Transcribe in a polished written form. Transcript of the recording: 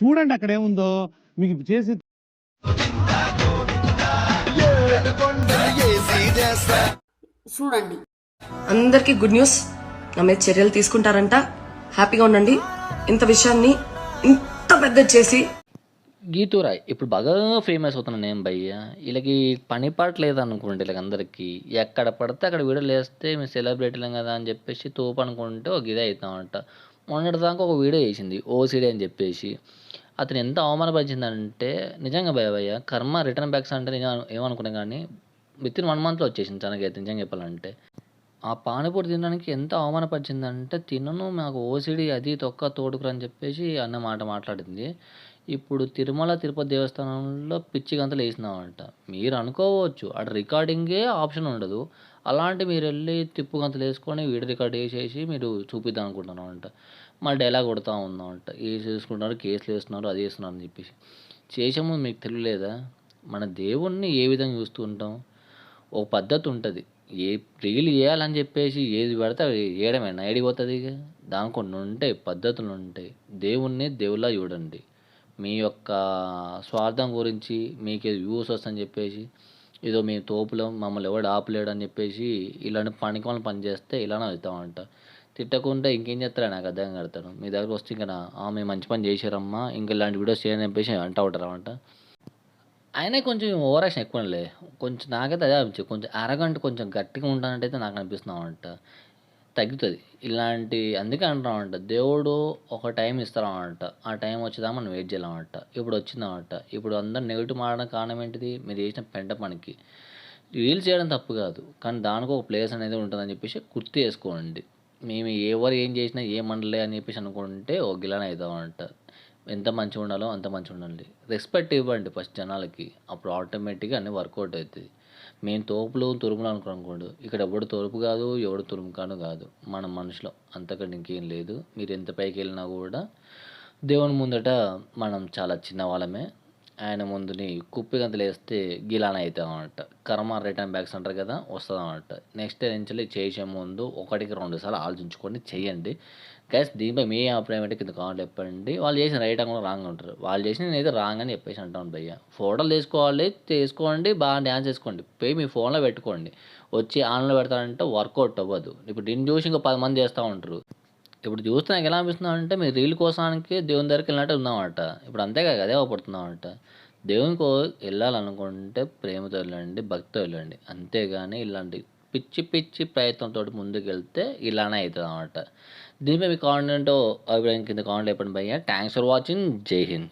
చూడండి అక్కడ ఏముందో మీకు చేసి చూడండి. అందరికీ గుడ్ న్యూస్, నా మీద చర్యలు తీసుకుంటారంట. హ్యాపీగా ఉండండి. ఇంత విషయాన్ని ఇంత పెద్ద చేసి గీతూరాయ్ ఇప్పుడు బాగా ఫేమస్ అవుతున్నా నేను భయ్య. వీళ్ళకి పని పాట లేదనుకోండి, వీళ్ళకి అందరికీ ఎక్కడ పడితే అక్కడ వీడియోలు వేస్తే మేము సెలబ్రిటీలం కదా అని చెప్పేసి తోపు అనుకుంటే ఒక ఇదే అవుతామంట. మొన్నటిదాకా ఒక వీడియో వేసింది ఓసిడి అని చెప్పేసి, అతను ఎంత అవమానపరిచిందంటే నిజంగా భయ్య కర్మ రిటర్న్ బ్యాక్స్ అంటే నేను ఏమనుకున్నా కానీ విత్ ఇన్ 1 మంత్లో వచ్చేసింది తనకైతే నిజంగా చెప్పాలంటే. ఆ పానీపూరి తినడానికి ఎంత అవమానపరిచిందంటే, తినను నాకు ఓసిడి అది తొక్క తోడుకురా అని చెప్పేసి అన్న మాట మాట్లాడింది. ఇప్పుడు తిరుమల తిరుపతి దేవస్థానంలో పిచ్చి గంతలు వేసినామంట. మీరు అనుకోవచ్చు ఆడ రికార్డింగే ఆప్షన్ ఉండదు, అలాంటి మీరు వెళ్ళి తిప్పు గంతలు వేసుకొని వీడియో రికార్డ్ వేసేసి మీరు చూపిద్దాం అనుకుంటున్నామంట. మళ్ళీ డైలాగ్ కొడతా ఉన్నామంట, వేసేసుకుంటున్నారు కేసులు వేస్తున్నారు అది వేస్తున్నారు అని చెప్పేసి. చేసాము మీకు తెలియలేదా? మన దేవుణ్ణి ఏ విధంగా చూస్తూ ఉంటాం? ఒక పద్ధతి ఉంటుంది. ఏ రీల్ చేయాలని చెప్పేసి ఏది పడితే అది చేయడమేనా ఏడిపోతుంది? ఇక దానికి కొన్ని ఉంటాయి, పద్ధతులు ఉంటాయి. దేవుణ్ణి దేవుళ్ళ చూడండి. మీ యొక్క స్వార్థం గురించి మీకేదో వ్యూస్ వస్తుందని చెప్పేసి ఏదో మేము తోపులో మమ్మల్ని ఎవడు ఆపలేడు అని చెప్పేసి ఇలాంటి పనికిమాలిన పని చేస్తే ఇలానే అవుతామంట. తిట్టకుంటే ఇంకేం చేస్తారా నాకు అర్థం కడతాను. మీ దగ్గర వస్తే ఇంకా మేము మంచి పని చేశారమ్మా ఇంకా ఇలాంటి వీడియోస్ చేయని చెప్పేసి అంటూ ఉంటారన్నమాట. ఆయనే కొంచెం ఓవర్ యాక్షన్ ఎక్కువలే. కొంచెం నాకైతే అదే అనిపించింది. కొంచెం అరగంట కొంచెం గట్టిగా ఉంటానంటైతే నాకు అనిపిస్తున్నామంట. తగ్గుతుంది ఇలాంటి, అందుకే అంటున్నామంట దేవుడు ఒక టైం ఇస్తామంట. ఆ టైం వచ్చేదాకా మనం వెయిట్ చేయాలన్నమాట. ఇప్పుడు వచ్చిందన్నమాట. ఇప్పుడు అందరు నెగిటివ్ మారడానికి కారణం ఏంటిది? మీరు చేసిన పెంట పనికి. రీల్స్ చేయడం తప్పు కాదు, కానీ దానికి ఒక ప్లేస్ అనేది ఉంటుందని చెప్పేసి గుర్తు చేసుకోండి. మేము ఎవరు ఏం చేసినా ఏమనలే అని చెప్పేసి అనుకుంటే ఒక గిలాన అవుతామంట. ఎంత మంచిగా ఉండాలో అంత మంచిగా ఉండండి. రెస్పెక్ట్ ఇవ్వండి ఫస్ట్ జనాలకి, అప్పుడు ఆటోమేటిక్గా అన్నీ వర్కౌట్ అవుతుంది. మేము తోపులు తురుములు అనుకోండి, ఇక్కడ ఎవడు తోపు కాదు ఎవడు తురుము కాదు, మన మనుషులు, అంతకంటే ఇంకేం లేదు. మీరు ఎంత పైకి వెళ్ళినా కూడా దేవుని ముందట మనం చాలా చిన్న వాళ్ళమే. ఆయన ముందుని కుప్పి గంతులు వేస్తే గిలాన అవుతామన్నమాట. కర్మ రిటర్న్ బ్యాక్స్ అంటారు కదా, వస్తుందన్నమాట. నెక్స్ట్ నుంచి చేసే ముందు 1-2 సార్లు ఆలోచించుకొని చేయండి గైస్. దీనిపై మీ అభిప్రాయం అంటే కింద కామెంట్ చెప్పండి. వాళ్ళు చేసిన రైట్ కూడా రాంగ్ ఉంటారు, వాళ్ళు చేసిన నేనైతే రాంగ్ అని చెప్పేసి అంటాను భయ్య. ఫోటోలు తీసుకోండి బాగా డ్యాన్స్ చేసుకోండి, పోయి మీ ఫోన్లో పెట్టుకోండి. వచ్చి ఆన్లో పెడతారంటే వర్కౌట్ అవ్వదు. ఇప్పుడు దీన్ని చూసి ఇంకా 10 మంది చేస్తూ ఉంటారు. ఇప్పుడు చూస్తే నాకు ఎలా అనిపిస్తుంది అంటే మీరు రీల్ కోసానికి దేవుని దగ్గరికి వెళ్ళినట్టు ఉందామట. ఇప్పుడు అంతే కదా, అదే అవపడుతుందామట. దేవునికి వెళ్ళాలనుకుంటే ప్రేమతో వెళ్ళండి, భక్తితో వెళ్ళండి, అంతేగాని ఇలాంటి పిచ్చి పిచ్చి ప్రయత్నంతో ముందుకు వెళ్తే ఇలానే అవుతుంది అన్నమాట. దీనిపై మీ కామెంట్ అభిప్రాయం కింద కామెంట్ చెప్పండి భయ్య. Thanks for watching. జై హింద్.